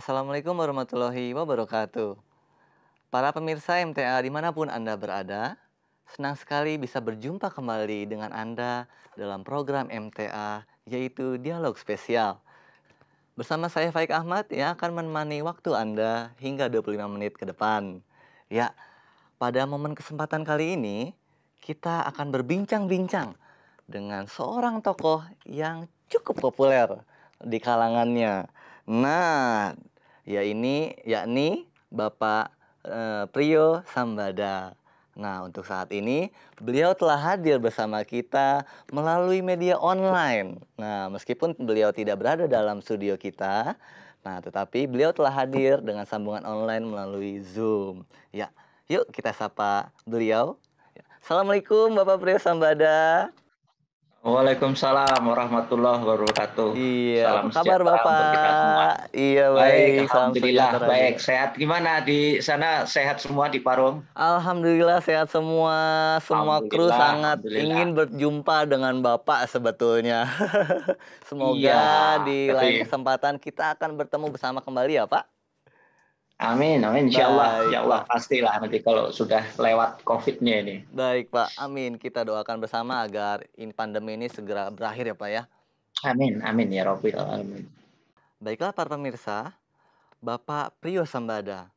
Assalamualaikum warahmatullahi wabarakatuh. Para pemirsa MTA dimanapun Anda berada, senang sekali bisa berjumpa kembali dengan Anda dalam program MTA, yaitu Dialog Spesial. Bersama saya Faik Ahmad yang akan menemani waktu Anda hingga 25 menit ke depan. Ya, pada momen kesempatan kali ini, kita akan berbincang-bincang dengan seorang tokoh yang cukup populer di kalangannya. Nah, yakni Bapak Priyo Sambada. Nah, untuk saat ini beliau telah hadir bersama kita melalui media online. Nah, meskipun beliau tidak berada dalam studio kita, nah tetapi beliau telah hadir dengan sambungan online melalui Zoom. Ya, yuk kita sapa beliau. Ya. Assalamualaikum Bapak Priyo Sambada. Waalaikumsalam warahmatullahi wabarakatuh. Iya, apa Salam kabar sejahtera untuk kita semua. Bapak? Iya, Baik, baik, salam alhamdulillah sejahtera baik. juga. Sehat gimana di sana? Sehat semua di Parung? Alhamdulillah sehat semua. Semua kru Alhamdulillah, sangat alhamdulillah. ingin berjumpa dengan Bapak sebetulnya. Iya, Semoga di tapi lain kesempatan kita akan bertemu bersama kembali ya, Pak. amin, amin. Insya Baik, Allah Pak. pastilah nanti kalau sudah lewat COVID-nya ini. Baik, Pak. Amin. Kita doakan bersama agar pandemi ini segera berakhir ya, Pak ya. Amin, amin ya Rabbil alamin. Baiklah para pemirsa, Bapak Priyo Sambada.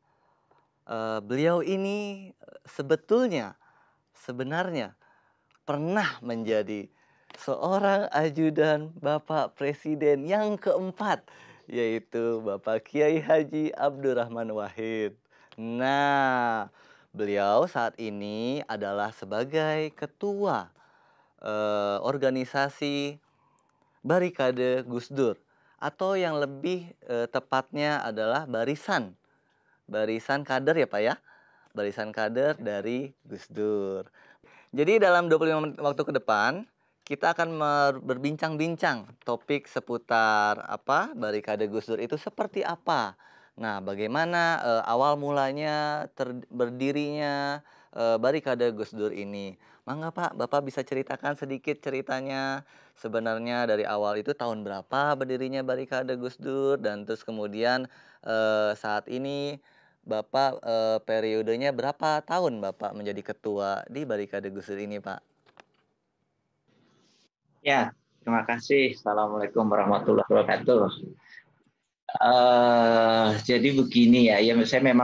Beliau ini sebenarnya pernah menjadi seorang ajudan Bapak Presiden yang keempat, yaitu Bapak Kiai Haji Abdurrahman Wahid. Nah, beliau saat ini adalah sebagai ketua organisasi Barikade Gus Dur, atau yang lebih tepatnya adalah barisan kader ya Pak ya, barisan kader dari Gus Dur. Jadi dalam 25 menit waktu ke depan, kita akan berbincang-bincang topik seputar Barikade Gus Dur itu seperti apa. Nah, bagaimana awal mulanya berdirinya Barikade Gus Dur ini. Mangga Pak, Bapak bisa ceritakan sedikit ceritanya. Sebenarnya dari awal itu tahun berapa berdirinya Barikade Gus Dur, dan terus kemudian saat ini Bapak, periodenya berapa tahun Bapak menjadi ketua di Barikade Gus Dur ini, Pak? Ya, terima kasih. Assalamualaikum warahmatullahi wabarakatuh. Jadi begini ya,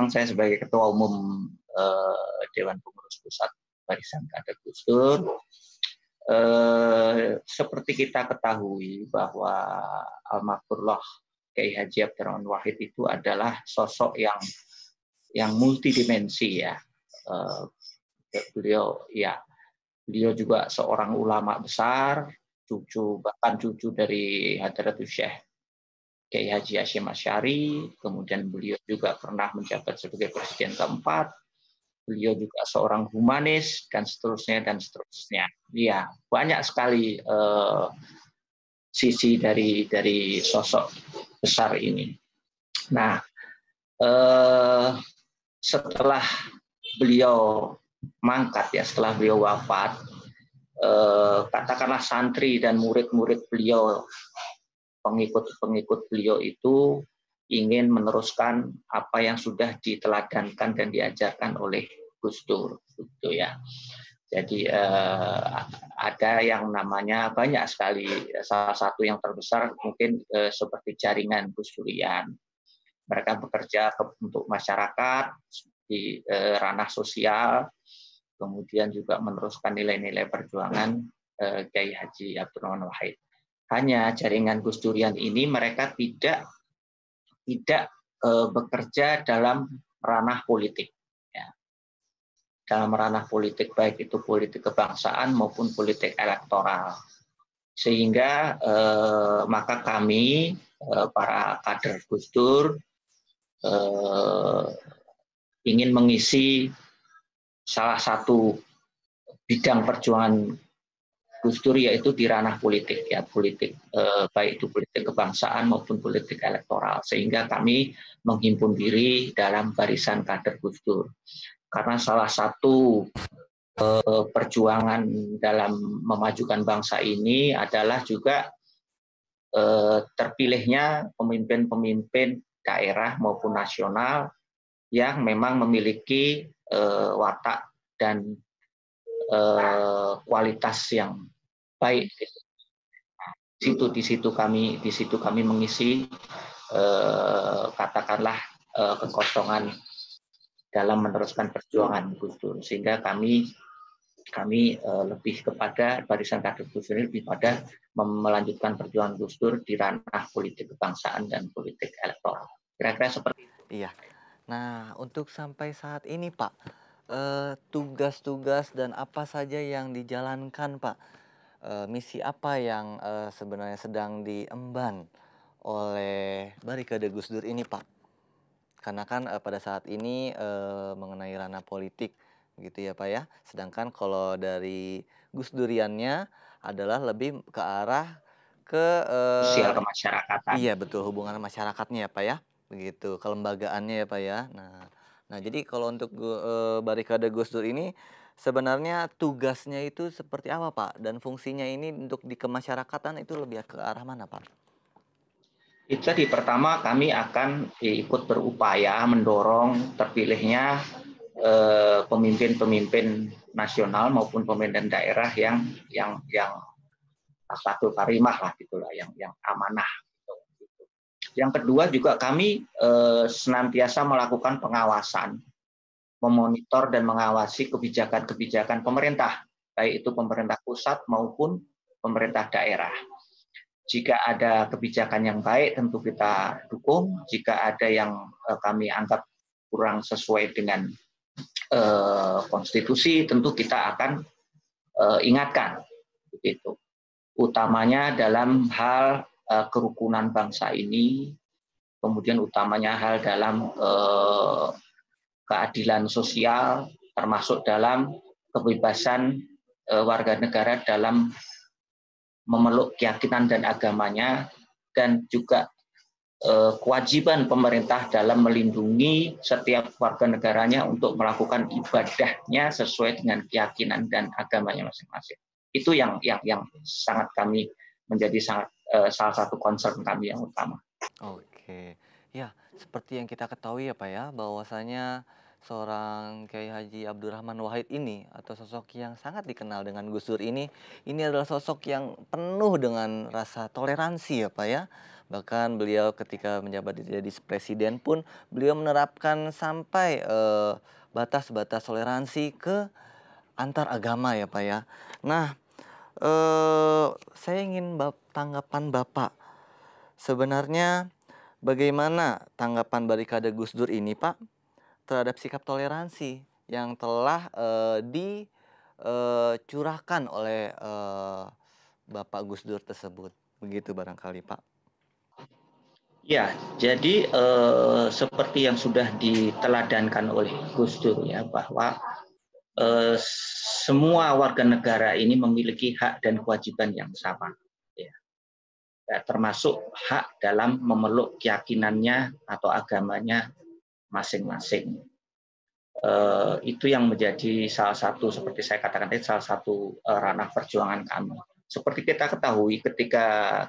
saya sebagai ketua umum Dewan Pengurus Pusat Barisan Kader Gus Dur. Seperti kita ketahui bahwa almarhum Kiai Haji Abdurrahman Wahid itu adalah sosok yang multidimensi ya. Eh, beliau juga seorang ulama besar, bahkan cucu dari Hadratus Syekh Kiai Haji Hasyim Asy'ari, kemudian beliau juga pernah menjabat sebagai presiden keempat, beliau juga seorang humanis, dan seterusnya dan seterusnya. Ya, banyak sekali sisi dari sosok besar ini. Nah, setelah beliau mangkat ya, setelah beliau wafat, katakanlah santri dan murid-murid beliau, pengikut-pengikut beliau itu ingin meneruskan apa yang sudah diteladankan dan diajarkan oleh Gus Dur, gitu ya. Jadi ada yang namanya banyak sekali. Salah satu yang terbesar mungkin seperti jaringan Gus Durian. Mereka bekerja untuk masyarakat di ranah sosial, kemudian juga meneruskan nilai-nilai perjuangan Kiai Haji Abdurrahman Wahid. Hanya jaringan Gus Durian ini mereka tidak bekerja dalam ranah politik. Ya. Dalam ranah politik, baik itu politik kebangsaan maupun politik elektoral. Sehingga maka kami, para kader Gus Dur, ingin mengisi salah satu bidang perjuangan Gus Dur, yaitu di ranah politik ya, politik baik itu politik kebangsaan maupun politik elektoral, sehingga kami menghimpun diri dalam barisan kader Gus Dur. Karena salah satu perjuangan dalam memajukan bangsa ini adalah juga terpilihnya pemimpin-pemimpin daerah maupun nasional yang memang memiliki watak dan kualitas yang baik. Di situ kami mengisi katakanlah kekosongan dalam meneruskan perjuangan Gus Dur, sehingga kami lebih kepada barisan kader Gus Dur lebih pada melanjutkan perjuangan Gus Dur di ranah politik kebangsaan dan politik elektoral. Kira-kira seperti itu. Iya. Nah, untuk sampai saat ini, Pak, tugas-tugas dan apa saja yang dijalankan, Pak? Misi apa yang sebenarnya sedang diemban oleh Barikade Gus Dur ini, Pak? Karena kan pada saat ini mengenai ranah politik gitu ya, Pak ya. Sedangkan kalau dari Gus Duriannya adalah lebih ke arah ke Sosial kemasyarakatan. iya betul, hubungan masyarakatnya ya, Pak ya. Begitu, kelembagaannya ya, Pak ya. Nah jadi kalau untuk Barikade Gus Dur ini sebenarnya tugasnya itu seperti apa, Pak? Dan fungsinya ini untuk di kemasyarakatan itu lebih ke arah mana, Pak? Itu tadi, pertama kami akan ikut berupaya mendorong terpilihnya pemimpin-pemimpin nasional maupun pemimpin daerah yang satu karimah lah gitulah, yang amanah. Yang kedua juga kami senantiasa melakukan pengawasan, memonitor dan mengawasi kebijakan-kebijakan pemerintah, baik itu pemerintah pusat maupun pemerintah daerah. Jika ada kebijakan yang baik tentu kita dukung, jika ada yang kami anggap kurang sesuai dengan konstitusi tentu kita akan ingatkan, begitu. Utamanya dalam hal kerukunan bangsa ini, kemudian utamanya hal dalam keadilan sosial, termasuk dalam kebebasan warga negara dalam memeluk keyakinan dan agamanya, dan juga kewajiban pemerintah dalam melindungi setiap warga negaranya untuk melakukan ibadahnya sesuai dengan keyakinan dan agamanya masing-masing. Itu yang sangat kami menjadi salah satu concern kami yang utama. Oke, ya seperti yang kita ketahui ya, Pak ya, bahwasanya seorang Kiai Haji Abdurrahman Wahid ini atau sosok yang sangat dikenal dengan Gus Dur ini adalah sosok yang penuh dengan rasa toleransi ya, Pak ya. Bahkan beliau ketika menjabat jadi presiden pun beliau menerapkan sampai batas-batas toleransi ke antar agama ya, Pak ya. Nah, saya ingin tanggapan Bapak. Sebenarnya bagaimana tanggapan Barikade Gus Dur ini, Pak, terhadap sikap toleransi yang telah dicurahkan oleh Bapak Gus Dur tersebut? Begitu barangkali, Pak. Ya, jadi seperti yang sudah diteladankan oleh Gus Dur ya, bahwa semua warga negara ini memiliki hak dan kewajiban yang sama. Termasuk hak dalam memeluk keyakinannya atau agamanya masing-masing. Itu yang menjadi salah satu, seperti saya katakan tadi, salah satu ranah perjuangan kami. Seperti kita ketahui, ketika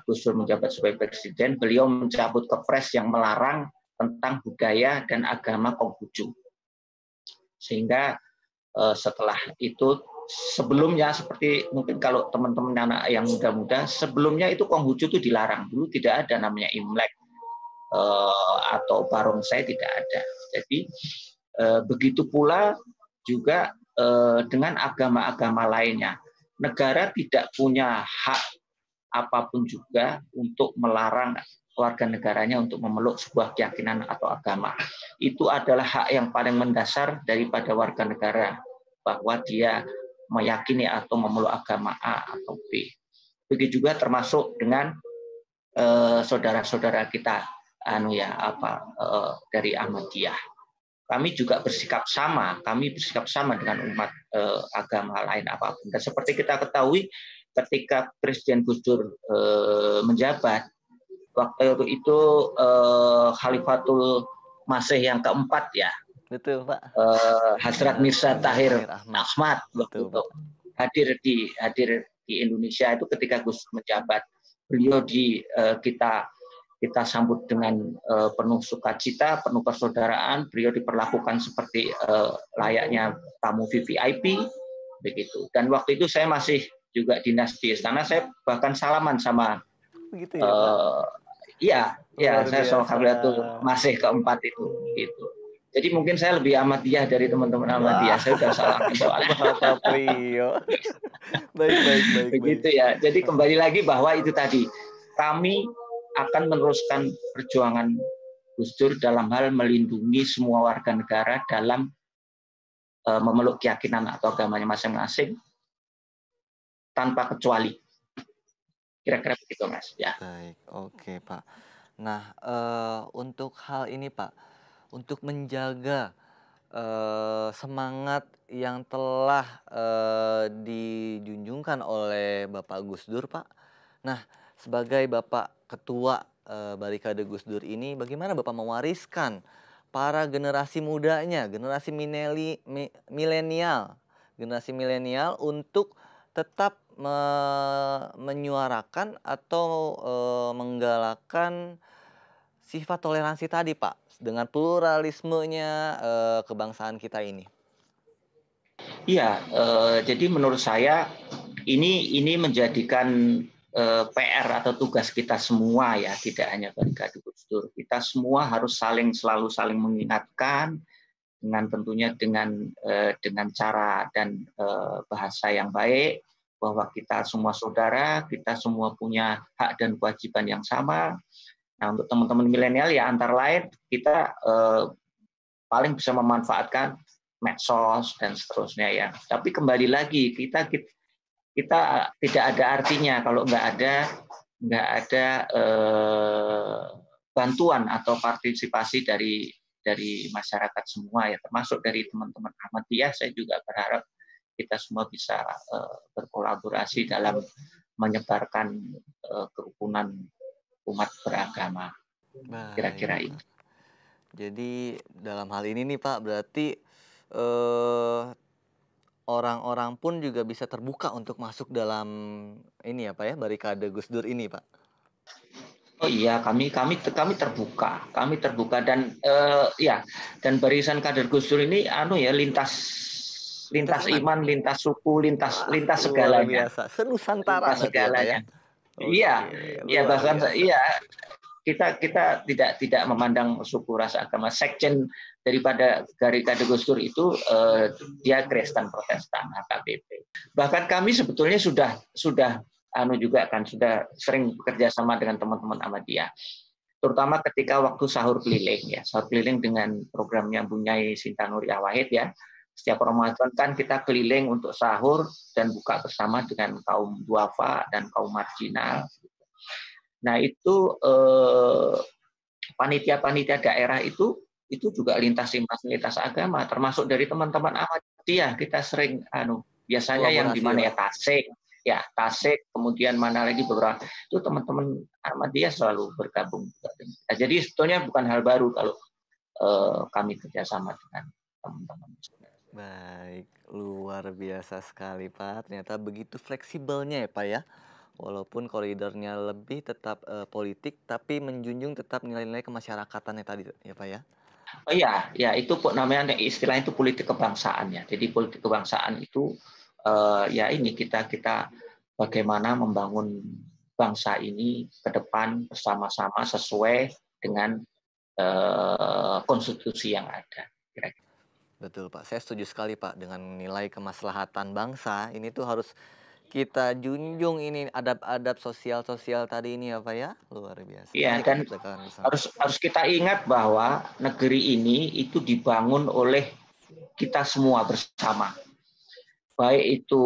Gus Dur menjabat sebagai presiden, beliau mencabut kepres yang melarang tentang budaya dan agama Konghucu. Sehingga setelah itu, sebelumnya seperti mungkin kalau teman-teman anak yang muda-muda, sebelumnya itu Konghucu itu dilarang. Dulu tidak ada namanya Imlek atau Barongsai, tidak ada. Jadi begitu pula juga dengan agama-agama lainnya. Negara tidak punya hak apapun juga untuk melarang warga negaranya untuk memeluk sebuah keyakinan atau agama. Itu adalah hak yang paling mendasar daripada warga negara, bahwa dia meyakini atau memeluk agama A atau B. Begitu juga termasuk dengan saudara-saudara kita dari Ahmadiyah. Kami juga bersikap sama, dengan umat agama lain apapun. Dan seperti kita ketahui, ketika Presiden Gus Dur menjabat, waktu itu Khalifatul Masih yang keempat ya, Betul, Pak. Hadrat Mirza Tahir Ahmad Betul, waktu itu hadir di Indonesia itu ketika Gus menjabat. Beliau kita kita sambut dengan penuh sukacita, penuh persaudaraan. Beliau diperlakukan seperti layaknya tamu VVIP begitu. Dan waktu itu saya masih juga dinas di istana, saya bahkan salaman sama Begitu ya, Pak? iya, Luar saya sama biasa. Khamilatul masih keempat itu gitu. Jadi mungkin saya lebih Ahmadiyah dari teman-teman Ahmadiyah. Wah, Saya udah salaman soalnya. Bapak Prio. Baik, baik, baik, baik. Begitu ya. Jadi kembali lagi bahwa itu tadi, kami akan meneruskan perjuangan Gus Dur dalam hal melindungi semua warga negara dalam memeluk keyakinan atau agamanya masing-masing tanpa kecuali. Kira-kira begitu, Mas. Ya. Baik, oke, Pak. Nah, untuk hal ini, Pak, untuk menjaga semangat yang telah dijunjungkan oleh Bapak Gus Dur, Pak. Nah, sebagai Bapak Ketua Barikade Gus Dur ini, bagaimana Bapak mewariskan para generasi mudanya, generasi milenial untuk tetap menyuarakan atau menggalakkan sifat toleransi tadi, Pak, dengan pluralismenya kebangsaan kita ini. Iya, jadi menurut saya ini menjadikan PR atau tugas kita semua ya, tidak hanya Barikade Gus Dur. Kita semua harus selalu saling mengingatkan dengan tentunya dengan cara dan bahasa yang baik bahwa kita semua saudara, kita semua punya hak dan kewajiban yang sama. Nah, untuk teman-teman milenial ya antara lain kita paling bisa memanfaatkan medsos dan seterusnya ya. Tapi kembali lagi kita tidak ada artinya kalau nggak ada bantuan atau partisipasi dari masyarakat semua ya, termasuk dari teman-teman Ahmadiyah. Saya juga berharap kita semua bisa berkolaborasi dalam menyebarkan kerukunan umat beragama. Kira-kira Baik, itu. Pak. Jadi dalam hal ini nih, Pak, berarti eh, orang-orang pun juga bisa terbuka untuk masuk dalam ini ya, Pak ya, Barikade Gus Dur ini, Pak. Oh iya, kami terbuka dan ya, dan barisan kader Gus Dur ini ya lintas iman, lintas suku, lintas Wah, lintas luar segalanya, biasa. Senusantara lintas berarti ya, Pak ya. segalanya. Iya, Oke, ya luar bahkan biasa. iya kita tidak memandang suku ras agama. Sekjen daripada Barikade Gus Dur itu dia Kristen Protestan HKBP. Bahkan kami sebetulnya sudah juga kan sudah sering bekerja sama dengan teman-teman Ahmadiyah. Terutama ketika waktu sahur keliling dengan programnya Bunyai Sinta Nuriyah Wahid ya. Setiap Ramadan kan kita keliling untuk sahur dan buka bersama dengan kaum duafa dan kaum marginal. Nah, itu panitia-panitia daerah itu juga lintas agama, termasuk dari teman-teman Ahmadiyah. Kita sering biasanya yang di Kolaborasi ya, mana Pak. ya Tasik, kemudian mana lagi beberapa itu teman-teman Ahmadiyah selalu bergabung. Nah, jadi sebetulnya bukan hal baru kalau kami kerjasama dengan teman-teman. Baik, luar biasa sekali, Pak. Ternyata begitu fleksibelnya ya, Pak ya. Walaupun koridornya lebih tetap politik, tapi menjunjung tetap nilai-nilai kemasyarakatannya tadi ya, Pak ya. Oh iya, ya itu namanya istilahnya itu politik kebangsaan ya. Jadi politik kebangsaan itu ya ini kita bagaimana membangun bangsa ini ke depan bersama-sama sesuai dengan konstitusi yang ada. Kira-kira. Betul, Pak. Saya setuju sekali, Pak, dengan nilai kemaslahatan bangsa. Ini tuh harus kita junjung ini adab-adab sosial-sosial tadi ini ya, Pak ya. Luar biasa. Iya, Mari kita dan tegakkan bersama. harus kita ingat bahwa negeri ini itu dibangun oleh kita semua bersama. Baik itu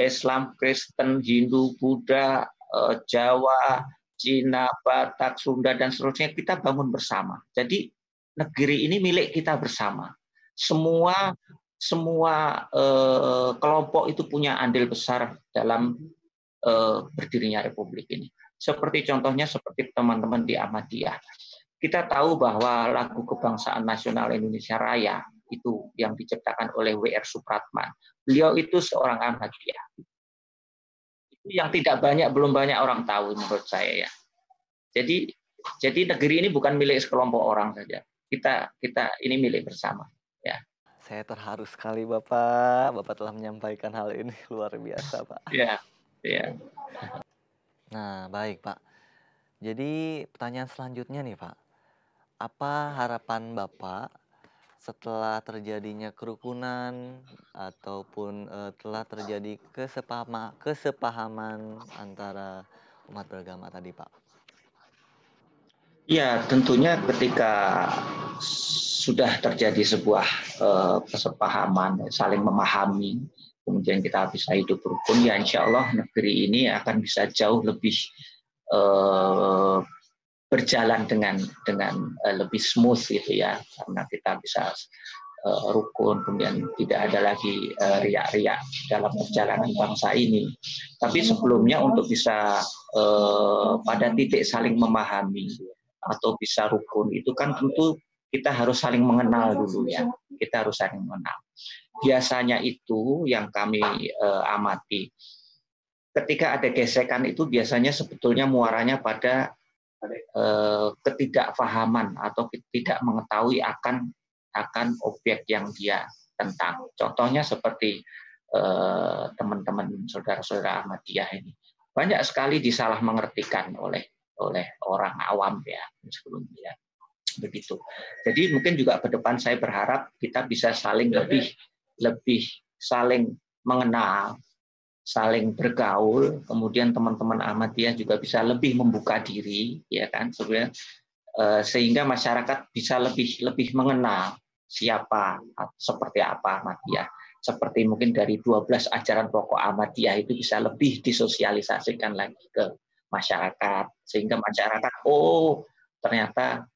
Islam, Kristen, Hindu, Buddha, Jawa, Cina, Batak, Sunda, dan seterusnya, kita bangun bersama. Jadi negeri ini milik kita bersama. Semua kelompok itu punya andil besar dalam berdirinya Republik ini. Seperti contohnya seperti teman-teman di Ahmadiyah. Kita tahu bahwa lagu kebangsaan nasional Indonesia Raya itu yang diciptakan oleh W.R. Supratman. Beliau itu seorang Ahmadiyah. Itu yang belum banyak orang tahu menurut saya ya. Jadi negeri ini bukan milik sekelompok orang saja. Kita ini milik bersama. Ya. Saya terharu sekali Bapak. Bapak telah menyampaikan hal ini luar biasa, Pak. Ya. Ya. Nah, baik, Pak. Jadi pertanyaan selanjutnya nih, Pak. Apa harapan Bapak setelah terjadinya kerukunan ataupun telah terjadi kesepahaman antara umat beragama tadi, Pak? Ya, tentunya ketika sudah terjadi sebuah kesepahaman, saling memahami, kemudian kita bisa hidup rukun, ya insya Allah negeri ini akan bisa jauh lebih eh, berjalan dengan lebih smooth gitu ya, karena kita bisa rukun, kemudian tidak ada lagi riak-riak dalam perjalanan bangsa ini. Tapi sebelumnya untuk bisa pada titik saling memahami atau bisa rukun itu kan tentu kita harus saling mengenal dulu ya. Kita harus saling mengenal. Biasanya itu yang kami amati. Ketika ada gesekan itu biasanya sebetulnya muaranya pada ketidakfahaman atau tidak mengetahui akan objek yang dia tentang. Contohnya seperti teman-teman saudara-saudara Ahmadiyah ini banyak sekali disalah mengertikan oleh orang awam ya sebelumnya begitu. Jadi mungkin juga ke depan saya berharap kita bisa saling lebih saling mengenal, saling bergaul, kemudian teman-teman Ahmadiyah juga bisa lebih membuka diri, ya kan, sebenarnya sehingga masyarakat bisa lebih mengenal siapa, seperti apa Ahmadiyah. Seperti mungkin dari 12 ajaran pokok Ahmadiyah itu bisa lebih disosialisasikan lagi ke masyarakat, sehingga masyarakat, oh ternyata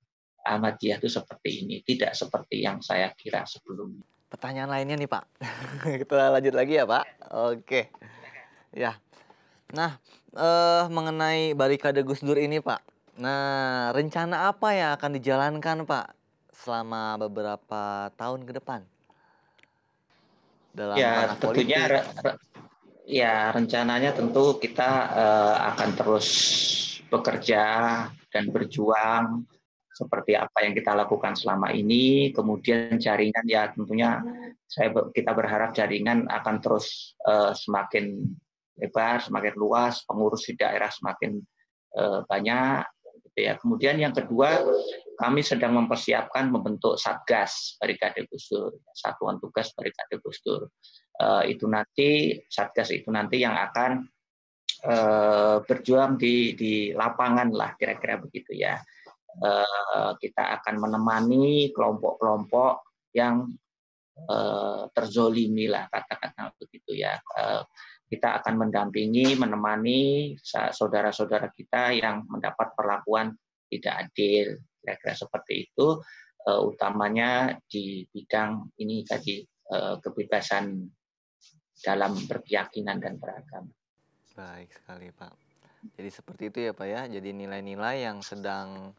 Ahmadiyah itu seperti ini, tidak seperti yang saya kira sebelumnya. Pertanyaan lainnya nih Pak, kita lanjut lagi ya Pak. Oke, ya. Nah, mengenai barikade Gus Dur ini Pak, nah rencana apa yang akan dijalankan Pak selama beberapa tahun ke depan dalam Ya, ranah tentunya politik? ya rencananya tentu kita akan terus bekerja dan berjuang seperti apa yang kita lakukan selama ini. Kemudian jaringan ya tentunya kita berharap jaringan akan terus semakin lebar, semakin luas, pengurus di daerah semakin banyak. Gitu ya. Kemudian yang kedua, kami sedang mempersiapkan membentuk Satgas Barikade Gus Dur, Satuan Tugas Barikade Gus Dur. Itu nanti Satgas itu nanti yang akan berjuang di lapangan lah kira-kira begitu ya. Kita akan menemani kelompok-kelompok yang terzolimi lah kata-kata begitu ya. Kita akan mendampingi, menemani saudara-saudara kita yang mendapat perlakuan tidak adil, kira-kira seperti itu. Utamanya di bidang ini tadi kebebasan dalam berkeyakinan dan beragama. Baik sekali Pak. Jadi seperti itu ya Pak ya. Jadi nilai-nilai yang sedang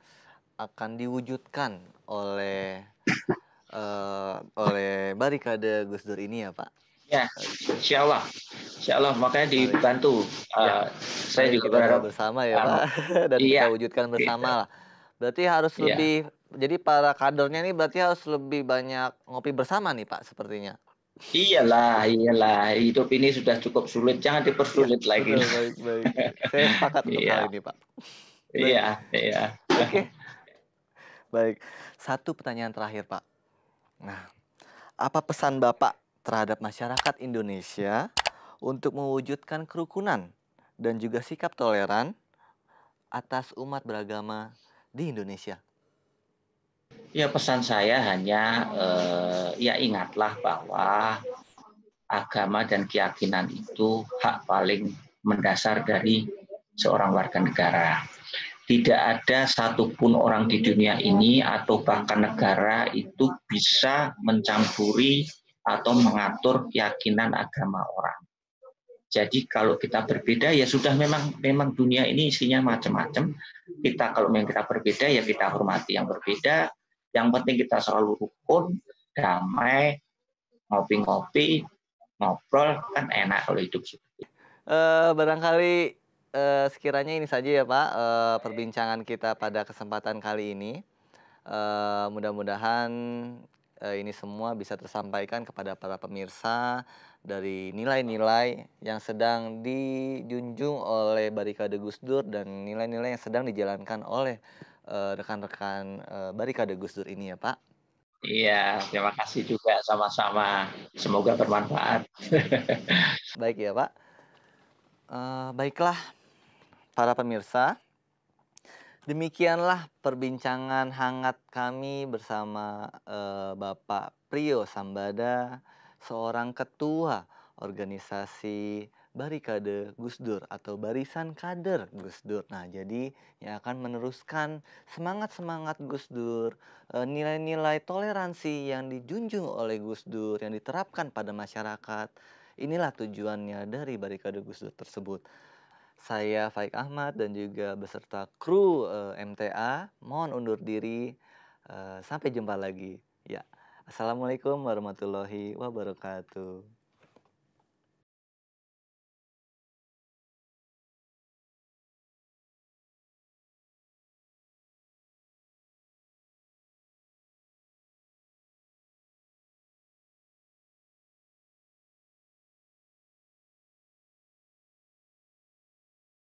akan diwujudkan oleh barikade Gus Dur ini ya Pak. Ya, insya Allah makanya dibantu. Saya juga berharap bersama ya Pak dan iya, kita wujudkan bersama gitu. lah. Berarti harus Iya. lebih, jadi para kadernya ini berarti harus lebih banyak ngopi bersama nih Pak sepertinya. Iyalah, hidup ini sudah cukup sulit, jangan dipersulit Ya, lagi. betul, baik. Saya sepakat untuk Iya. hal ini Pak. Iya. Oke. Baik, satu pertanyaan terakhir Pak. Nah, apa pesan Bapak terhadap masyarakat Indonesia untuk mewujudkan kerukunan dan juga sikap toleran atas umat beragama di Indonesia? Ya, pesan saya hanya ya ingatlah bahwa agama dan keyakinan itu hak paling mendasar dari seorang warga negara. Tidak ada satupun orang di dunia ini atau bahkan negara itu bisa mencampuri atau mengatur keyakinan agama orang. Jadi kalau kita berbeda ya sudah memang dunia ini isinya macam-macam. Kalau memang kita berbeda ya kita hormati yang berbeda. Yang penting kita selalu rukun, damai, ngopi-ngopi, ngobrol, kan enak kalau hidup seperti itu. Barangkali sekiranya ini saja ya Pak, perbincangan kita pada kesempatan kali ini. Mudah-mudahan, ini semua bisa tersampaikan kepada para pemirsa dari nilai-nilai yang sedang dijunjung oleh Barikade Gus Dur dan nilai-nilai yang sedang dijalankan oleh, rekan-rekan, Barikade Gus Dur ini ya, Pak. Iya, terima kasih juga sama-sama. Semoga bermanfaat. Baik ya, Pak. Baiklah para pemirsa, demikianlah perbincangan hangat kami bersama, Bapak Priyo Sambada, seorang ketua organisasi Barikade Gus Dur atau Barisan Kader Gus Dur. Nah, jadi yang akan meneruskan semangat-semangat Gus Dur, nilai-nilai toleransi yang dijunjung oleh Gus Dur, yang diterapkan pada masyarakat. Inilah tujuannya dari Barikade Gus Dur tersebut. Saya Faik Ahmad dan juga beserta kru, MTA mohon undur diri, sampai jumpa lagi. Ya, assalamualaikum warahmatullahi wabarakatuh.